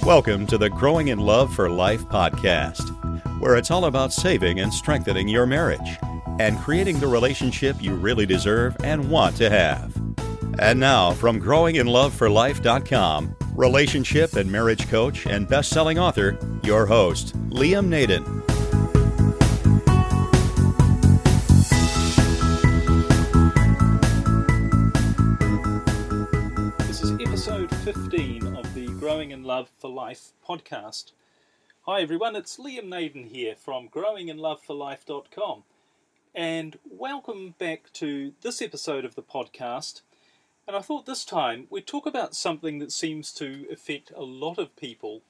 Welcome to the Growing in Love for Life podcast, where it's all about saving and strengthening your marriage and creating the relationship you really deserve and want to have. And now, from growinginloveforlife.com, relationship and marriage coach and best-selling author, your host, Liam Naden. This is episode 15 of the Growing in Love for Life podcast. Hi everyone, it's Liam Naden here from growinginloveforlife.com, and welcome back to this episode of the podcast. And I thought this time we'd talk about something that seems to affect a lot of people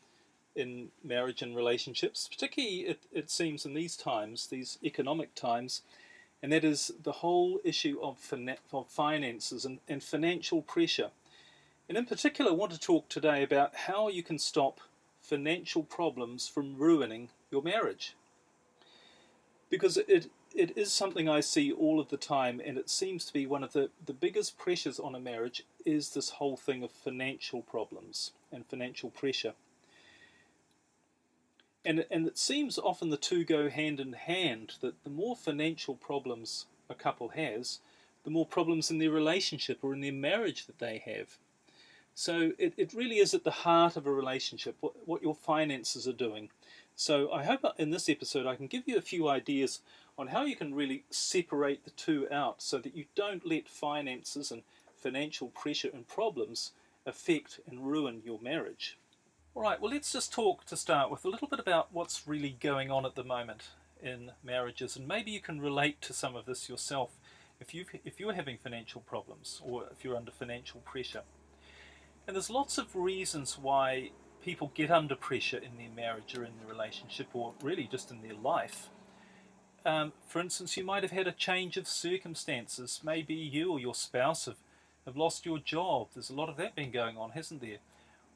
in marriage and relationships, particularly it seems in these times, these economic times, and that is the whole issue of finances and financial pressure. And in particular, I want to talk today about how you can stop financial problems from ruining your marriage. Because it is something I see all of the time, and it seems to be one of the biggest pressures on a marriage is this whole thing of financial problems and financial pressure. And it seems often the two go hand in hand, that the more financial problems a couple has, the more problems in their relationship or in their marriage that they have. So it really is at the heart of a relationship, what your finances are doing. So I hope in this episode I can give you a few ideas on how you can really separate the two out so that you don't let finances and financial pressure and problems affect and ruin your marriage. All right, well, let's just talk to start with a little bit about what's really going on at the moment in marriages, and maybe you can relate to some of this yourself if you're having financial problems or if you're under financial pressure. And there's lots of reasons why people get under pressure in their marriage or in their relationship, or really just in their life. For instance, you might have had a change of circumstances. Maybe you or your spouse have lost your job. There's a lot of that been going on, hasn't there?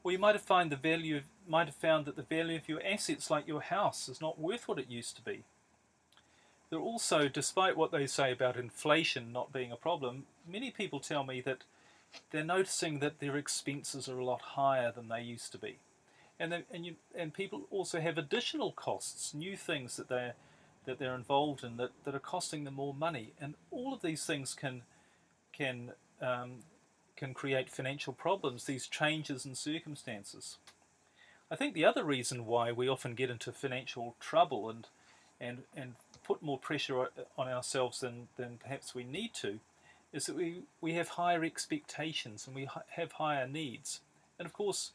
Or you might have found that the value of your assets, like your house, is not worth what it used to be. There are also, despite what they say about inflation not being a problem, many people tell me that they're noticing that their expenses are a lot higher than they used to be, and people also have additional costs, new things that they're involved in that are costing them more money, and all of these things can create financial problems. These changes in circumstances. I think the other reason why we often get into financial trouble and put more pressure on ourselves than perhaps we need to is that we have higher expectations and we have higher needs. And of course,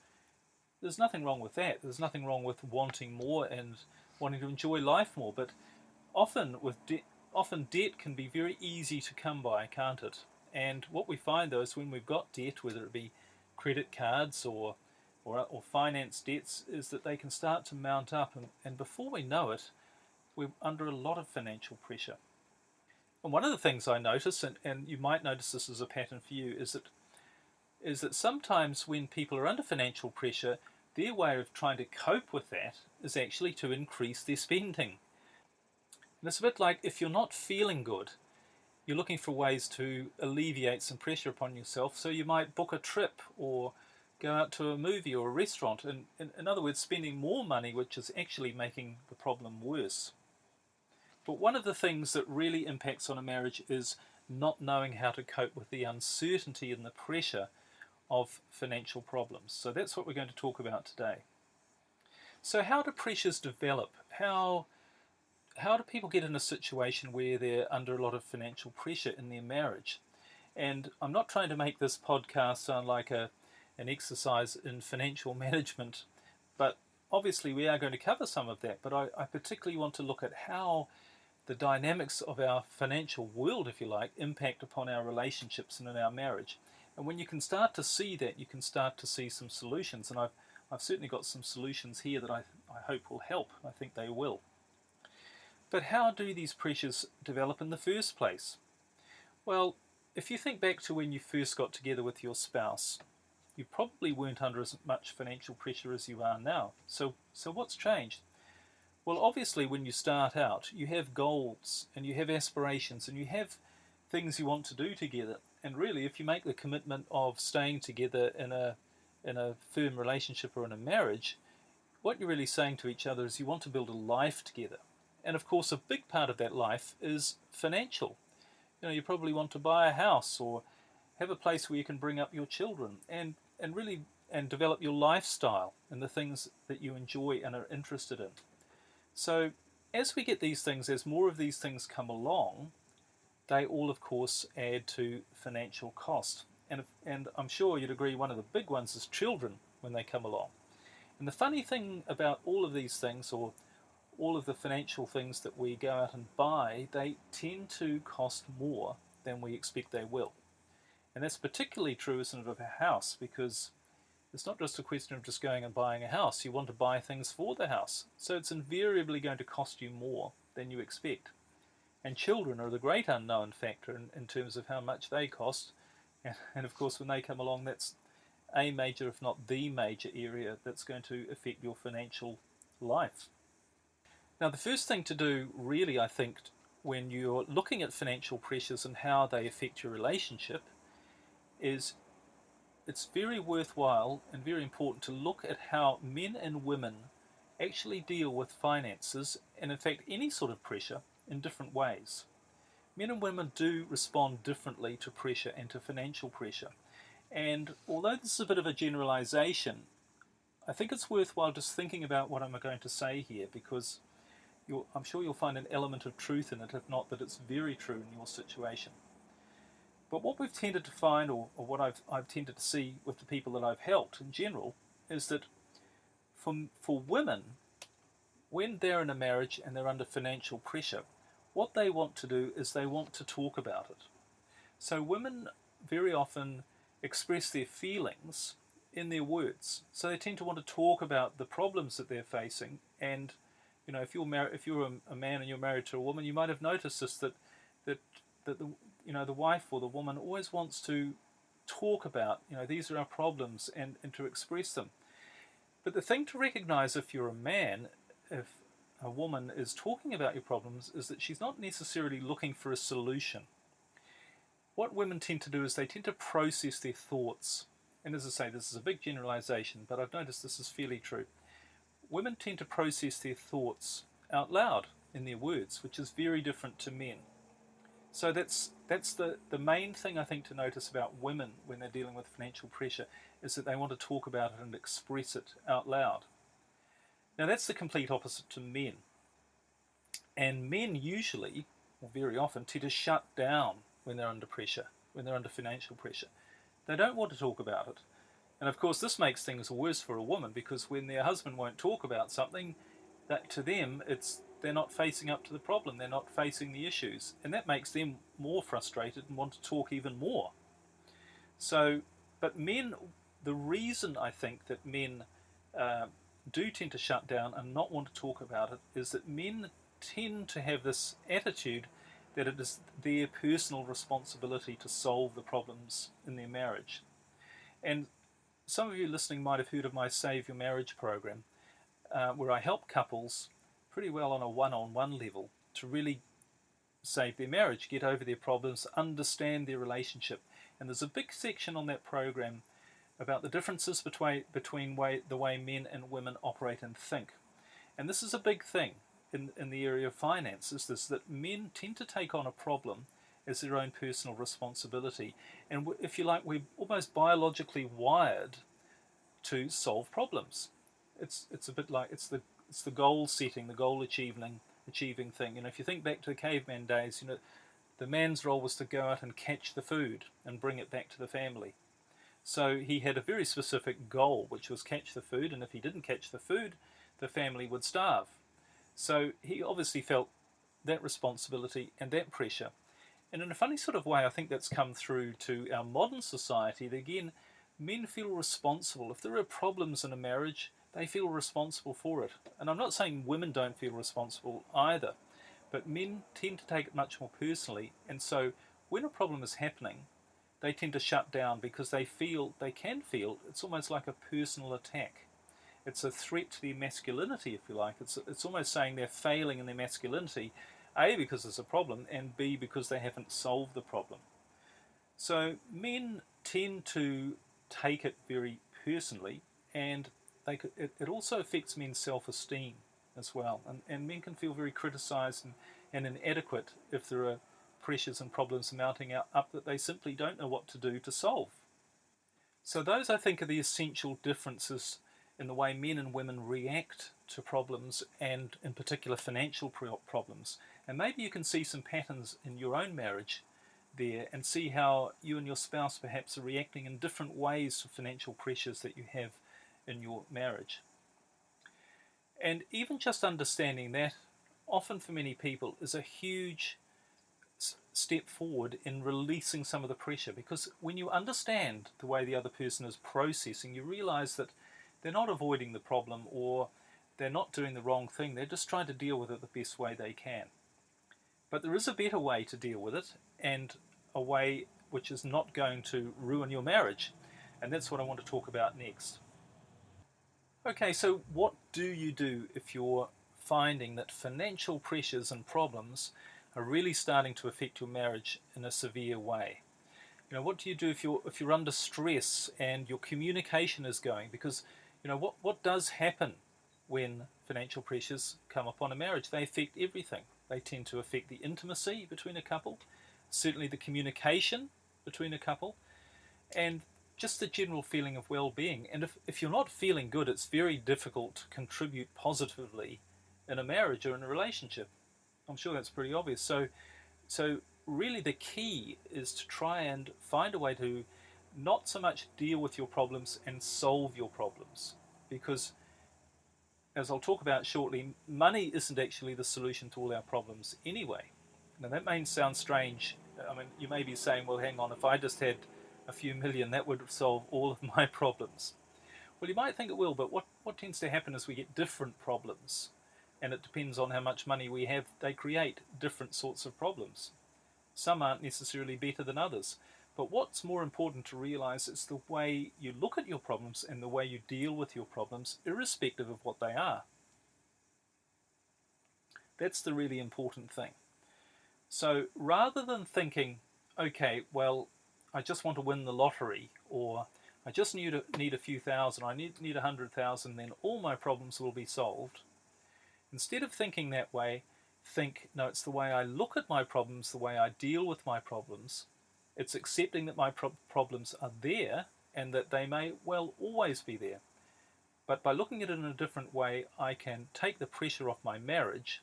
there's nothing wrong with that. There's nothing wrong with wanting more and wanting to enjoy life more. But often debt can be very easy to come by, can't it? And what we find though is when we've got debt, whether it be credit cards or finance debts, is that they can start to mount up, and before we know it, we're under a lot of financial pressure. And one of the things I notice, and you might notice this as a pattern for you, is that sometimes when people are under financial pressure, their way of trying to cope with that is actually to increase their spending. And it's a bit like if you're not feeling good, you're looking for ways to alleviate some pressure upon yourself, so you might book a trip or go out to a movie or a restaurant, and in other words, spending more money, which is actually making the problem worse. But one of the things that really impacts on a marriage is not knowing how to cope with the uncertainty and the pressure of financial problems. So that's what we're going to talk about today. So how do pressures develop? How do people get in a situation where they're under a lot of financial pressure in their marriage? And I'm not trying to make this podcast sound like an exercise in financial management, but obviously we are going to cover some of that. But I particularly want to look at how the dynamics of our financial world, if you like, impact upon our relationships and in our marriage. And when you can start to see that, you can start to see some solutions. And I've certainly got some solutions here that I hope will help. I think they will. But how do these pressures develop in the first place? Well, if you think back to when you first got together with your spouse, you probably weren't under as much financial pressure as you are now. So what's changed? Well, obviously, when you start out, you have goals and you have aspirations and you have things you want to do together. And really, if you make the commitment of staying together in a in a firm relationship or in a marriage, what you're really saying to each other is you want to build a life together. And of course, a big part of that life is financial. You probably want to buy a house or have a place where you can bring up your children and really and develop your lifestyle and the things that you enjoy and are interested in. So as we get these things, as more of these things come along, they all, of course, add to financial cost. And I'm sure you'd agree one of the big ones is children when they come along. And the funny thing about all of these things, or all of the financial things that we go out and buy, they tend to cost more than we expect they will. And that's particularly true, isn't it, of a house, because it's not just a question of just going and buying a house. You want to buy things for the house. So it's invariably going to cost you more than you expect. And children are the great unknown factor in terms of how much they cost. And of course, when they come along, that's a major, if not the major area that's going to affect your financial life. Now, the first thing to do, really, I think, when you're looking at financial pressures and how they affect your relationship, is it's very worthwhile and very important to look at how men and women actually deal with finances and, in fact, any sort of pressure in different ways. Men and women do respond differently to pressure and to financial pressure. And although this is a bit of a generalization, I think it's worthwhile just thinking about what I'm going to say here, because I'm sure you'll find an element of truth in it, if not that it's very true in your situation. But what we've tended to find, or what I've tended to see with the people that I've helped in general, is that for women, when they're in a marriage and they're under financial pressure, what they want to do is they want to talk about it. So women very often express their feelings in their words. So they tend to want to talk about the problems that they're facing. And if you're a man and you're married to a woman, you might have noticed this, that the wife or the woman always wants to talk about, these are our problems, and to express them. But the thing to recognize, if you're a man, if a woman is talking about your problems, is that she's not necessarily looking for a solution. What women tend to do is they tend to process their thoughts. And as I say, this is a big generalization, but I've noticed this is fairly true. Women tend to process their thoughts out loud in their words, which is very different to men. So that's the main thing I think to notice about women when they're dealing with financial pressure, is that they want to talk about it and express it out loud. Now that's the complete opposite to men. And men usually, or very often, tend to shut down when they're under pressure, when they're under financial pressure. They don't want to talk about it. And of course this makes things worse for a woman, because when their husband won't talk about something, that to them they're not facing up to the problem, they're not facing the issues, and that makes them more frustrated and want to talk even more. So, but men, the reason I think that men do tend to shut down and not want to talk about it is that men tend to have this attitude that it is their personal responsibility to solve the problems in their marriage. And some of you listening might have heard of my Save Your Marriage program, where I help couples pretty well on a one-on-one level to really save their marriage, get over their problems, understand their relationship. And there's a big section on that program about the differences between the way men and women operate and think. And this is a big thing in the area of finances, is that men tend to take on a problem as their own personal responsibility. And if you like, we're almost biologically wired to solve problems. It's a bit like it's the goal setting, the goal achieving thing. If you think back to the caveman days, the man's role was to go out and catch the food and bring it back to the family. So he had a very specific goal, which was catch the food, and if he didn't catch the food, the family would starve. So he obviously felt that responsibility and that pressure. And in a funny sort of way, I think that's come through to our modern society, that again, men feel responsible. If there are problems in a marriage, they feel responsible for it. And I'm not saying women don't feel responsible either, but men tend to take it much more personally. And so when a problem is happening, they tend to shut down because they can feel it's almost like a personal attack. It's a threat to their masculinity, if you like. It's almost saying they're failing in their masculinity, A, because there's a problem, and B, because they haven't solved the problem. So men tend to take it very personally, and it also affects men's self-esteem as well. And men can feel very criticised and inadequate if there are pressures and problems mounting up that they simply don't know what to do to solve. So those, I think, are the essential differences in the way men and women react to problems, and in particular financial problems. And maybe you can see some patterns in your own marriage there and see how you and your spouse perhaps are reacting in different ways to financial pressures that you have in your marriage. And even just understanding that, often for many people, is a huge step forward in releasing some of the pressure, because when you understand the way the other person is processing, you realize that they're not avoiding the problem, or they're not doing the wrong thing, they're just trying to deal with it the best way they can. But there is a better way to deal with it, and a way which is not going to ruin your marriage, and that's what I want to talk about next. Okay, so what do you do if you're finding that financial pressures and problems are really starting to affect your marriage in a severe way? What do you do if you're under stress and your communication is going? Because what does happen when financial pressures come upon a marriage? They affect everything. They tend to affect the intimacy between a couple, certainly the communication between a couple, and just the general feeling of well-being. And if you're not feeling good, it's very difficult to contribute positively in a marriage or in a relationship. I'm sure that's pretty obvious. So really the key is to try and find a way to not so much deal with your problems and solve your problems. Because, as I'll talk about shortly, money isn't actually the solution to all our problems anyway. Now that may sound strange. I mean, you may be saying, well, hang on, if I just had a few million, that would solve all of my problems. Well, you might think it will, but what tends to happen is we get different problems. And it depends on how much money we have. They create different sorts of problems. Some aren't necessarily better than others. But what's more important to realize is the way you look at your problems and the way you deal with your problems, irrespective of what they are. That's the really important thing. So rather than thinking, okay, well, I just want to win the lottery, or I just need a few thousand, I need 100,000, then all my problems will be solved. Instead of thinking that way, think, no, it's the way I look at my problems, the way I deal with my problems. It's accepting that my problems are there and that they may well always be there. But by looking at it in a different way, I can take the pressure off my marriage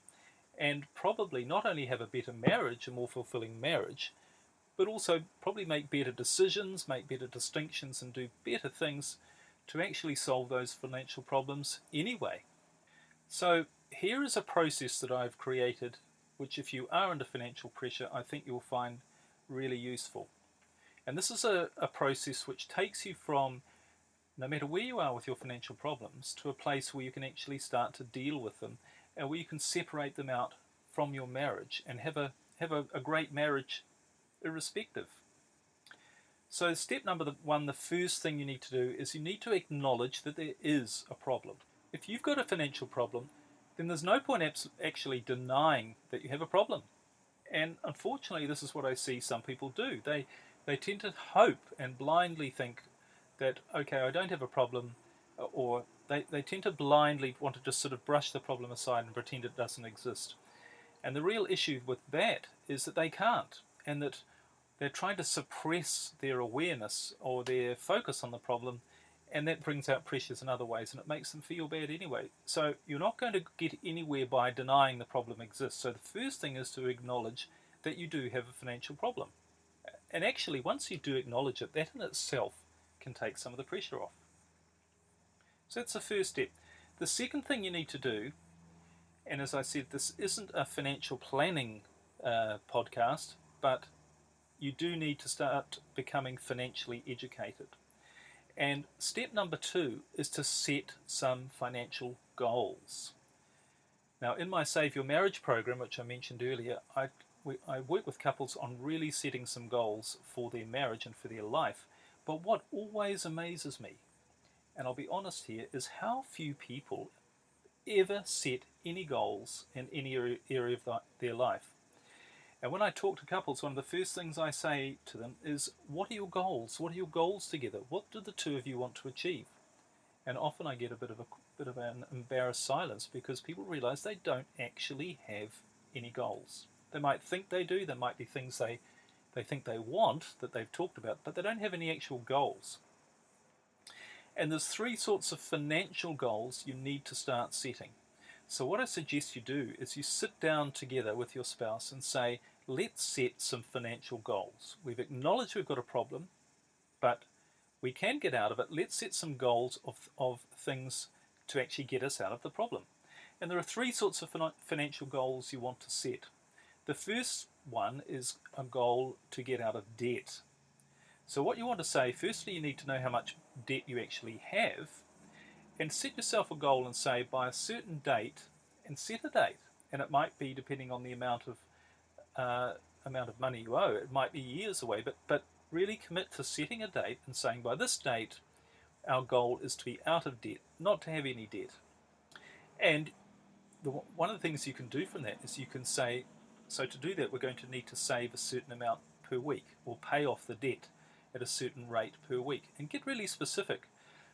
and probably not only have a better marriage, a more fulfilling marriage, but also probably make better decisions, make better distinctions, and do better things to actually solve those financial problems anyway. So here is a process that I've created, which if you are under financial pressure, I think you'll find really useful. And this is a process which takes you from, no matter where you are with your financial problems, to a place where you can actually start to deal with them, and where you can separate them out from your marriage and have a great marriage irrespective. So step number one, the first thing you need to do is you need to acknowledge that there is a problem. If you've got a financial problem, then there's no point actually denying that you have a problem. And unfortunately, this is what I see some people do. They tend to hope and blindly think that, okay, I don't have a problem, or they tend to blindly want to just sort of brush the problem aside and pretend it doesn't exist. And the real issue with that is that they can't, and that they're trying to suppress their awareness or their focus on the problem, and that brings out pressures in other ways, and it makes them feel bad anyway. So you're not going to get anywhere by denying the problem exists. So the first thing is to acknowledge that you do have a financial problem. And actually, once you do acknowledge it, that in itself can take some of the pressure off. So that's the first step. The second thing you need to do, and as I said, this isn't a financial planning podcast, but you do need to start becoming financially educated. And step number 2 is to set some financial goals. Now, in my Save Your Marriage program, which I mentioned earlier, I work with couples on really setting some goals for their marriage and for their life. But what always amazes me, and I'll be honest here, is how few people ever set any goals in any area of their life. And when I talk to couples, one of the first things I say to them is, what are your goals? What are your goals together? What do the two of you want to achieve? And often I get a bit of an embarrassed silence, because people realize they don't actually have any goals. They might think they do. There might be things they think they want that they've talked about, but they don't have any actual goals. And there's three sorts of financial goals you need to start setting. So what I suggest you do is you sit down together with your spouse and say, let's set some financial goals. We've acknowledged we've got a problem, but we can get out of it. Let's set some goals of things to actually get us out of the problem. And there are three sorts of financial goals you want to set. The first one is a goal to get out of debt. So what you want to say, firstly, you need to know how much debt you actually have, and set yourself a goal and say, by a certain date, and set a date. And it might be, depending on the amount of money you owe, it might be years away, but really commit to setting a date and saying, by this date, our goal is to be out of debt, not to have any debt. And one of the things you can do from that is you can say, so to do that, we're going to need to save a certain amount per week, or pay off the debt at a certain rate per week, and get really specific.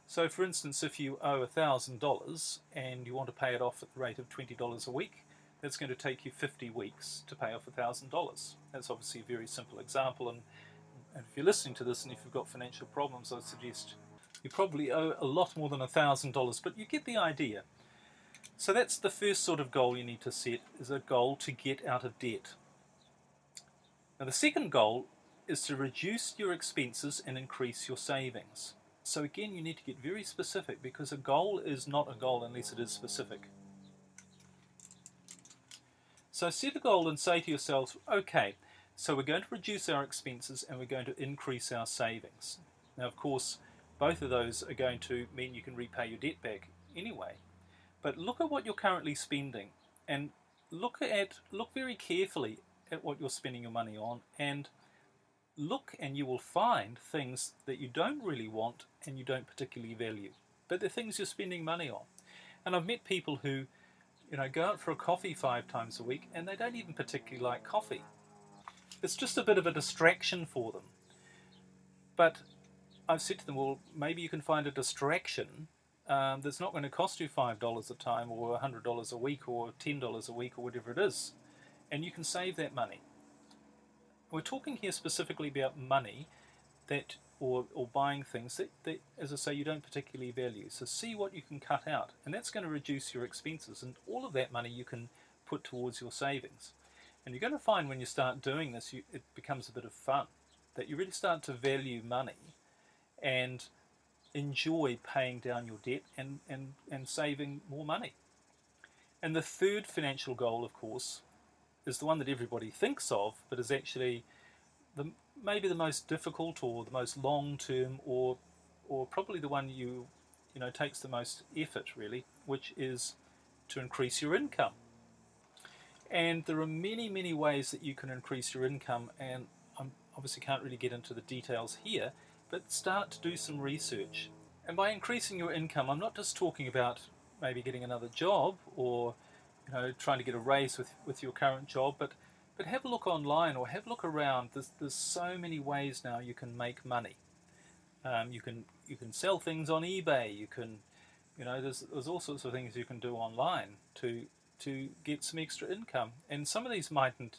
So for instance, if you owe $1,000 and you want to pay it off at the rate of $20 a week, that's going to take you 50 weeks to pay off $1,000. That's obviously a very simple example, and if you're listening to this and if you've got financial problems, I suggest you probably owe a lot more than $1,000, but you get the idea. So that's the first sort of goal you need to set, is a goal to get out of debt. Now the second goal is to reduce your expenses and increase your savings. So again, you need to get very specific, because a goal is not a goal unless it is specific. So set a goal and say to yourself, okay, so we're going to reduce our expenses and we're going to increase our savings. Now, of course, both of those are going to mean you can repay your debt back anyway. But look at what you're currently spending, and look very carefully at what you're spending your money on, and look, and you will find things that you don't really want and you don't particularly value, but they're things you're spending money on. And I've met people who, go out for a coffee 5 times a week and they don't even particularly like coffee. It's just a bit of a distraction for them. But I've said to them, well, maybe you can find a distraction that's not going to cost you $5 a time, or $100 a week, or $10 a week, or whatever it is, and you can save that money. We're talking here specifically about money that, or buying things that, as I say, you don't particularly value. So see what you can cut out, and that's going to reduce your expenses, and all of that money you can put towards your savings. And you're going to find when you start doing this, it becomes a bit of fun, that you really start to value money and enjoy paying down your debt and saving more money. And the third financial goal, of course, is the one that everybody thinks of, but is actually maybe the most difficult, or the most long-term, or probably the one takes the most effort, really, which is to increase your income. And there are many, many ways that you can increase your income, and I obviously can't really get into the details here, but start to do some research. And by increasing your income, I'm not just talking about maybe getting another job, or trying to get a raise with your current job, but have a look online, or have a look around. There's so many ways now you can make money. You can sell things on eBay. You can, there's all sorts of things you can do online to get some extra income. And some of these mightn't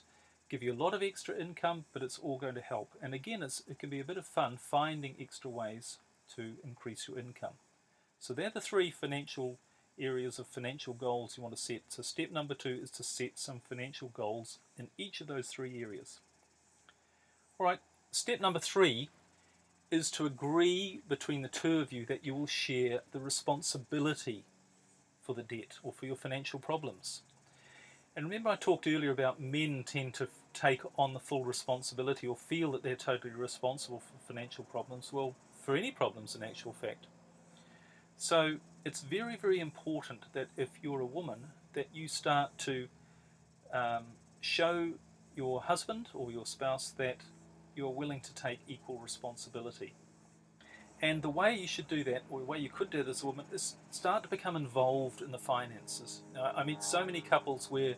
give you a lot of extra income, but it's all going to help. And again, it can be a bit of fun finding extra ways to increase your income. So they're the 3 financial areas of financial goals you want to set. So step number 2 is to set some financial goals in each of those 3 areas. All right, step number 3 is to agree between the two of you that you will share the responsibility for the debt, or for your financial problems. And remember, I talked earlier about men tend to take on the full responsibility, or feel that they're totally responsible for financial problems. Well, for any problems in actual fact. So it's very, very important that if you're a woman, that you start to show your husband or your spouse that you're willing to take equal responsibility. And the way you should do that, or the way you could do it as a woman, is start to become involved in the finances. Now, I meet so many couples where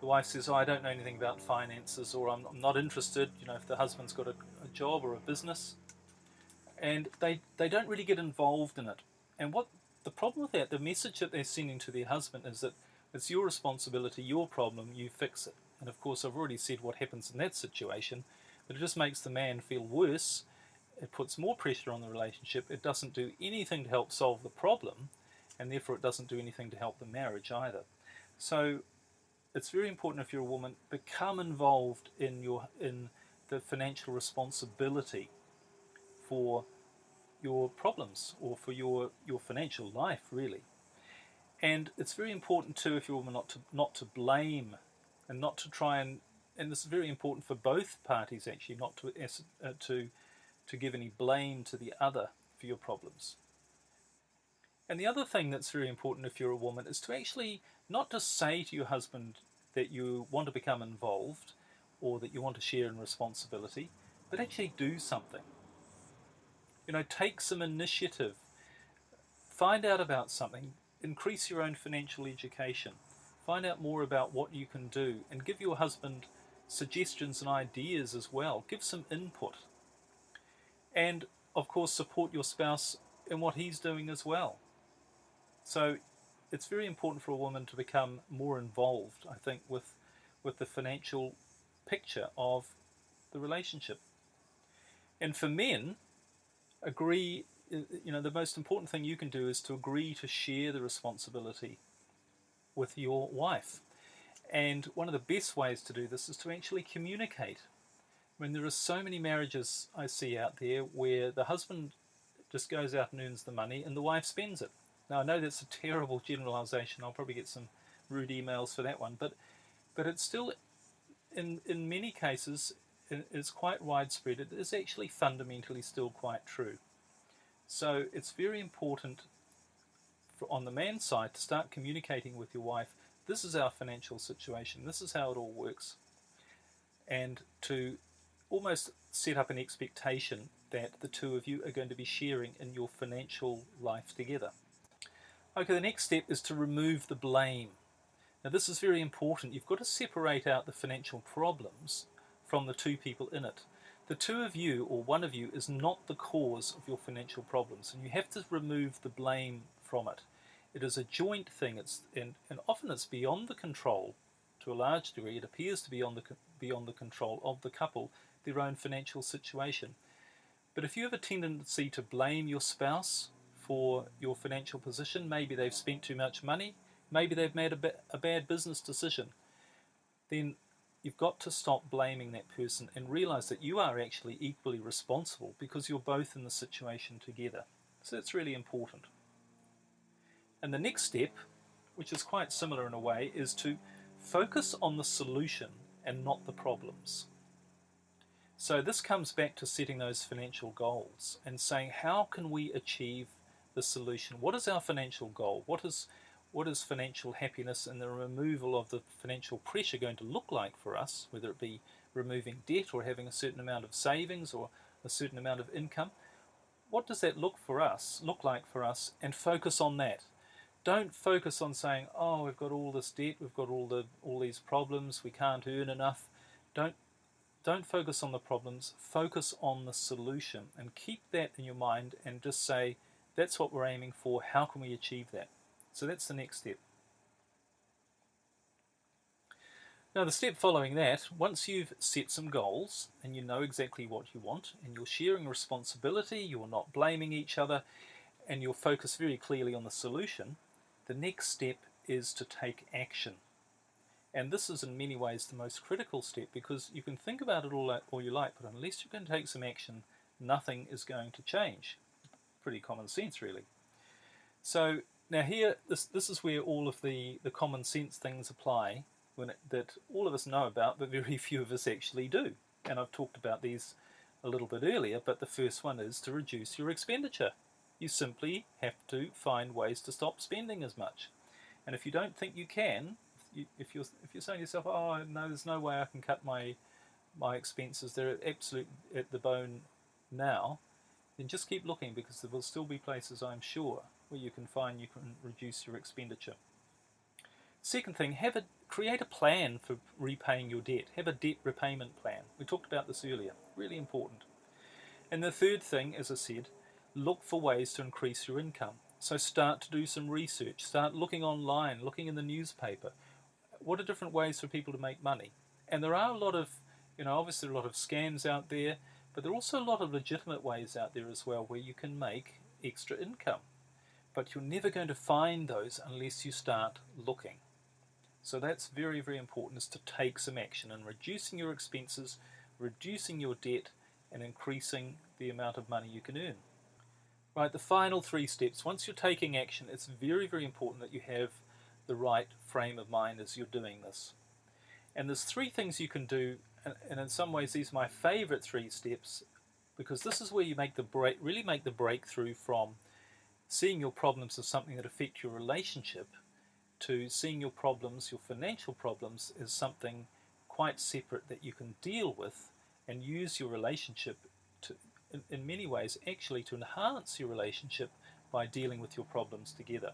the wife says, oh, I don't know anything about finances, or I'm not interested, if the husband's got a job or a business, and they don't really get involved in it. And what the problem with that, the message that they're sending to their husband is that it's your responsibility, your problem, you fix it. And of course, I've already said what happens in that situation, but it just makes the man feel worse. It puts more pressure on the relationship. It doesn't do anything to help solve the problem, and therefore it doesn't do anything to help the marriage either. So it's very important, if you're a woman, become involved in the financial responsibility for your problems, or for your financial life, really. And it's very important too, if you're a woman, not to blame, and not to try and this is very important for both parties actually, not to give any blame to the other for your problems. And the other thing that's very important if you're a woman is to actually not just say to your husband that you want to become involved or that you want to share in responsibility, but actually do something. Take some initiative, find out about something, increase your own financial education, find out more about what you can do, and give your husband suggestions and ideas as well. Give some input. And of course, support your spouse in what he's doing as well. So it's very important for a woman to become more involved, I think, with the financial picture of the relationship. And for men, the most important thing you can do is to agree to share the responsibility with your wife. And one of the best ways to do this is to actually communicate. I mean, there are so many marriages I see out there where the husband just goes out and earns the money and the wife spends it. Now, I know that's a terrible generalization. I'll probably get some rude emails for that one, but it's still, in many cases, it's quite widespread. It is actually fundamentally still quite true. So it's very important on the man's side to start communicating with your wife, this is our financial situation, this is how it all works, and to almost set up an expectation that the two of you are going to be sharing in your financial life together. Okay, the next step is to remove the blame. Now this is very important. You've got to separate out the financial problems from the two people in it. The two of you, or one of you, is not the cause of your financial problems, and you have to remove the blame from it. It is a joint thing, and often it's beyond the control, to a large degree. It appears to be beyond the control of the couple, their own financial situation. But if you have a tendency to blame your spouse for your financial position, maybe they've spent too much money, maybe they've made a bad business decision, then you've got to stop blaming that person and realize that you are actually equally responsible because you're both in the situation together. So that's really important. And the next step, which is quite similar in a way, is to focus on the solution and not the problems. So this comes back to setting those financial goals and saying, how can we achieve the solution? What is our financial goal? What is financial happiness and the removal of the financial pressure going to look like for us, whether it be removing debt or having a certain amount of savings or a certain amount of income? What does that look like for us, and focus on that. Don't focus on saying, oh, we've got all this debt, we've got all these problems, we can't earn enough. Don't focus on the problems, focus on the solution, and keep that in your mind and just say, that's what we're aiming for, how can we achieve that? So that's the next step. Now the step following that, once you've set some goals and you know exactly what you want and you're sharing responsibility, you're not blaming each other, and you're focused very clearly on the solution, the next step is to take action. And this is in many ways the most critical step, because you can think about it all you like, but unless you can take some action, nothing is going to change. Pretty common sense, really. So now here, this is where all of the common sense things apply, that all of us know about, but very few of us actually do. And I've talked about these a little bit earlier, but the first one is to reduce your expenditure. You simply have to find ways to stop spending as much. And if you don't think you can, if you're saying to yourself, oh no, there's no way I can cut my expenses, they're absolutely at the bone now, then just keep looking, because there will still be places, I'm sure, where you can reduce your expenditure. Second thing, have create a plan for repaying your debt. Have a debt repayment plan. We talked about this earlier. Really important. And the third thing, as I said, look for ways to increase your income. So start to do some research. Start looking online, looking in the newspaper. What are different ways for people to make money? And there are a lot of, obviously a lot of scams out there, but there are also a lot of legitimate ways out there as well where you can make extra income. But you're never going to find those unless you start looking. So that's very, very important, is to take some action in reducing your expenses, reducing your debt, and increasing the amount of money you can earn. Right, the final 3 steps. Once you're taking action, it's very, very important that you have the right frame of mind as you're doing this. And there's 3 things you can do, and in some ways these are my favorite 3 steps, because this is where you really make the breakthrough from seeing your problems as something that affect your relationship to seeing your problems, your financial problems, as something quite separate that you can deal with and use your relationship to, in many ways, actually to enhance your relationship by dealing with your problems together.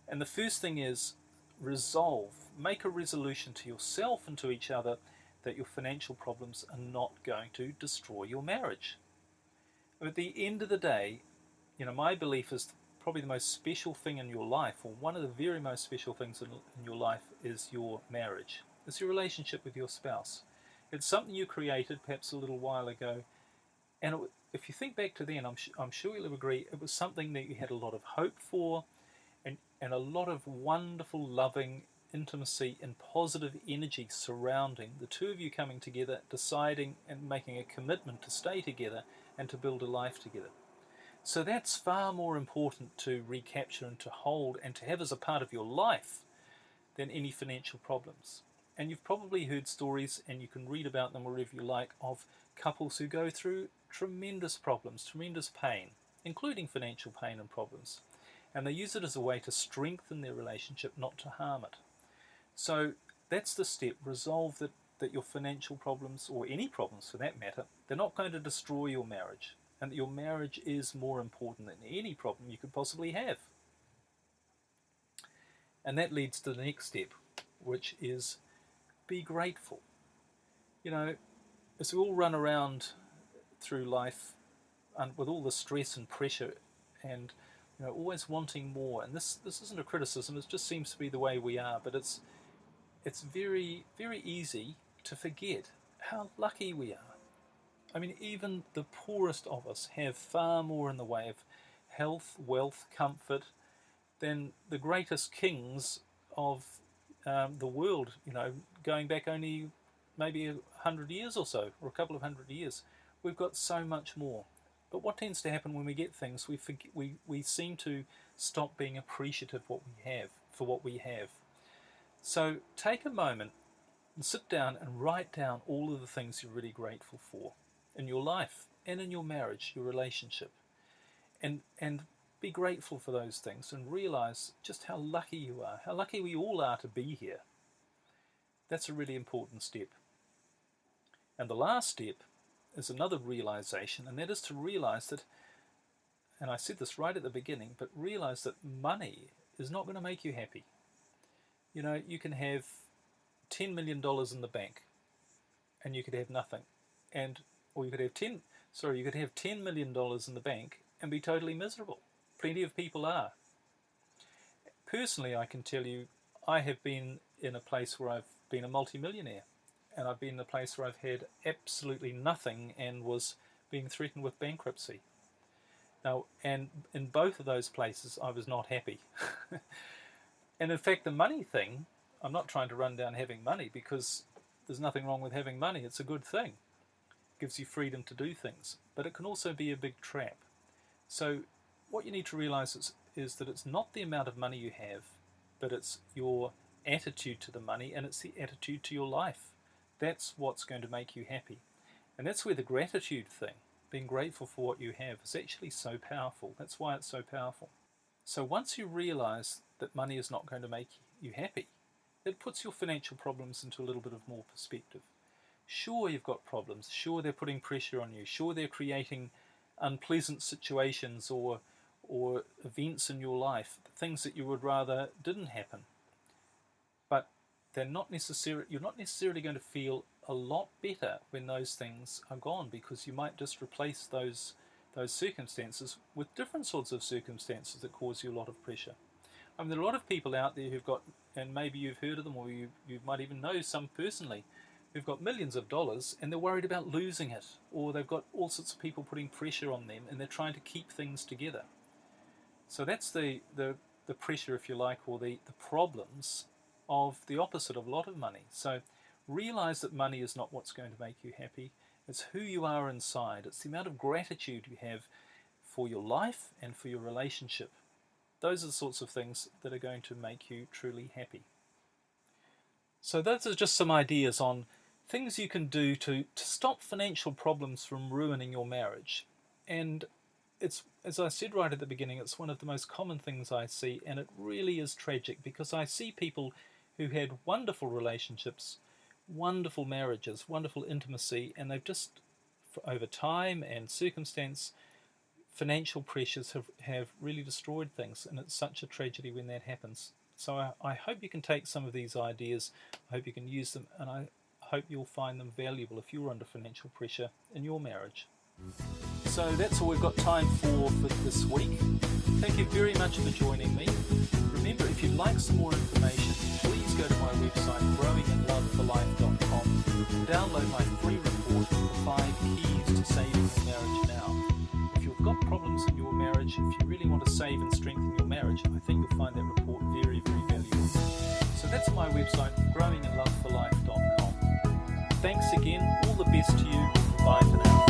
And the first thing is resolve. Make a resolution to yourself and to each other that your financial problems are not going to destroy your marriage. At the end of the day, my belief is probably the most special thing in your life, or one of the very most special things in your life, is your marriage. It's your relationship with your spouse. It's something you created perhaps a little while ago, and if you think back to then, I'm sure you'll agree, it was something that you had a lot of hope for, and a lot of wonderful, loving intimacy and positive energy surrounding the two of you coming together, deciding and making a commitment to stay together and to build a life together. So that's far more important to recapture and to hold and to have as a part of your life than any financial problems. And you've probably heard stories, and you can read about them wherever you like, of couples who go through tremendous problems, tremendous pain, including financial pain and problems. And they use it as a way to strengthen their relationship, not to harm it. So that's the step. Resolve that your financial problems, or any problems for that matter, they're not going to destroy your marriage, and that your marriage is more important than any problem you could possibly have. And that leads to the next step, which is be grateful. As we all run around through life with all the stress and pressure and always wanting more, and this isn't a criticism, it just seems to be the way we are, but it's very, very easy to forget how lucky we are. I mean, even the poorest of us have far more in the way of health, wealth, comfort than the greatest kings of the world, going back only maybe 100 years or so, or a couple of 100 years. We've got so much more. But what tends to happen when we get things, we seem to stop being appreciative for what we have. So take a moment and sit down and write down all of the things you're really grateful for in your life and in your marriage, your relationship, and be grateful for those things, and realize just how lucky you are, how lucky we all are to be here. That's a really important step. And the last step is another realization, and that is to realize that, and I said this right at the beginning, but realize that money is not going to make you happy. You can have $10 million in the bank, and you could have nothing, or you could have $10 million in the bank and be totally miserable. Plenty of people are. Personally, I can tell you, I have been in a place where I've been a multimillionaire, and I've been in a place where I've had absolutely nothing and was being threatened with bankruptcy. Now, and in both of those places, I was not happy. And in fact, the money thing, I'm not trying to run down having money, because there's nothing wrong with having money. It's a good thing. It gives you freedom to do things. But it can also be a big trap. So what you need to realize is that it's not the amount of money you have, but it's your attitude to the money, and it's the attitude to your life. That's what's going to make you happy. And that's where the gratitude thing, being grateful for what you have, is actually so powerful. That's why it's so powerful. So once you realize that money is not going to make you happy, it puts your financial problems into a little bit of more perspective. Sure, you've got problems. Sure, they're putting pressure on you. Sure, they're creating unpleasant situations or events in your life, things that you would rather didn't happen. But you're not necessarily going to feel a lot better when those things are gone, because you might just replace those circumstances with different sorts of circumstances that cause you a lot of pressure. I mean, there are a lot of people out there who've got, and maybe you've heard of them, or you might even know some personally, who've got millions of dollars and they're worried about losing it, or they've got all sorts of people putting pressure on them and they're trying to keep things together. So that's the pressure, if you like, or the problems of the opposite of a lot of money. So realize that money is not what's going to make you happy. It's who you are inside. It's the amount of gratitude you have for your life and for your relationship. Those are the sorts of things that are going to make you truly happy. So those are just some ideas on things you can do to stop financial problems from ruining your marriage. And it's, as I said right at the beginning, it's one of the most common things I see, and it really is tragic, because I see people who had wonderful relationships, wonderful marriages, wonderful intimacy, and they've just, over time and circumstance, financial pressures have really destroyed things, and it's such a tragedy when that happens. So I hope you can take some of these ideas, I hope you can use them, and I hope you'll find them valuable if you're under financial pressure in your marriage. So that's all we've got time for this week. Thank you very much for joining me. Remember, if you'd like some more information, please go to my website, growinginloveforlife.com, and download my free report, The 5 Keys to Saving Your Marriage Now. If you've got problems in your marriage, if you really want to save and strengthen your marriage, I think you'll find that report very, very valuable. So that's my website, growinginloveforlife.com. Thanks again, all the best to you, bye for now.